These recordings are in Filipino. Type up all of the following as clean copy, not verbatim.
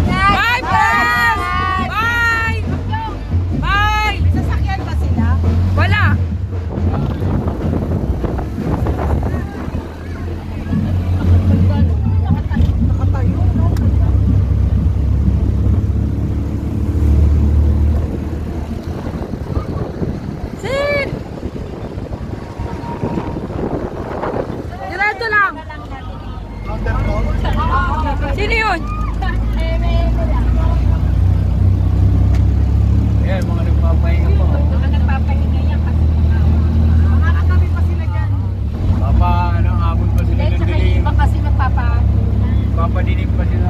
Bye, friends! Bye! Bye! May sasakyan ba sila? Wala. Nakatayo, no? Sin! Diretso lang. Sino yun? Ayan, mga nagpapahinga po. Mga nagpapahinga yan kasi mga katabi pa sila dyan. Papa, ano, abot pa sila ng Tsaka yung dilim. iba kasi nagpapahunan. Papadinig pa sila.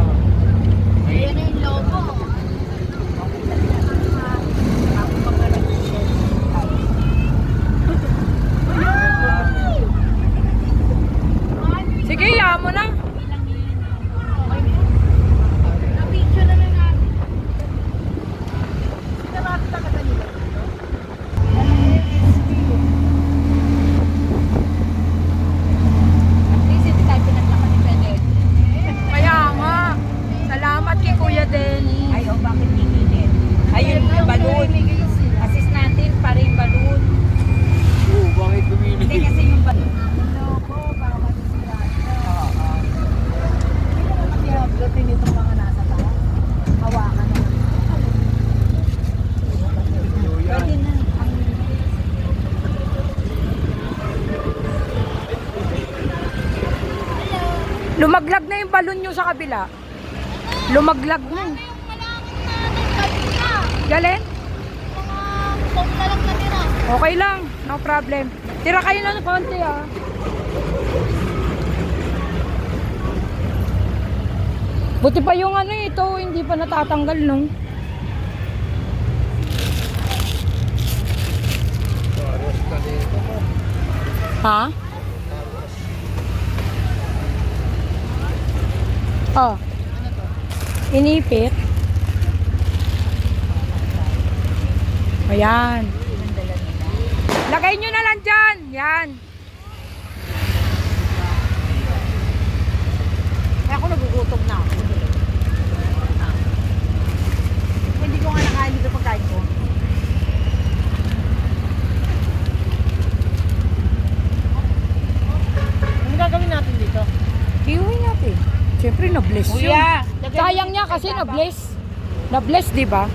Ayan na yung logo. Sige, yaman mo na. Na-picture na lang natin. Sinarapit ang kata nila dito. Hindi tayo pinaglakad ni Pwede. Kaya nga. Salamat kay Kuya Denny. Ay, bakit hinilin? Ayun yung balon. Assist natin para yung balon. Oo, bakit Hindi bumili? kasi yung balon. Logo, para masisiraan siya. Hindi naman kasi hablotin itong mga nasa taas. Hawakan na. Pwede na. Lumaglag na yung balon nyo sa kabila. Lumaglag na. Galing? Okay lang. No problem. Tira kayo ng konti ah. Buti pa yung ano ito, hindi pa natatanggal nung. Ha? Oh. Inipit. Ayan. Lagay nyo na lang dyan. Yan. Kaya ako nagugutom na ako. Hindi ko nga nakain dito pagkain ko. Ano gagawin natin dito? Iuwi natin. Siyempre, na-bless yun. Kuya! Sayang niya kasi na-bless. Na-bless, di ba?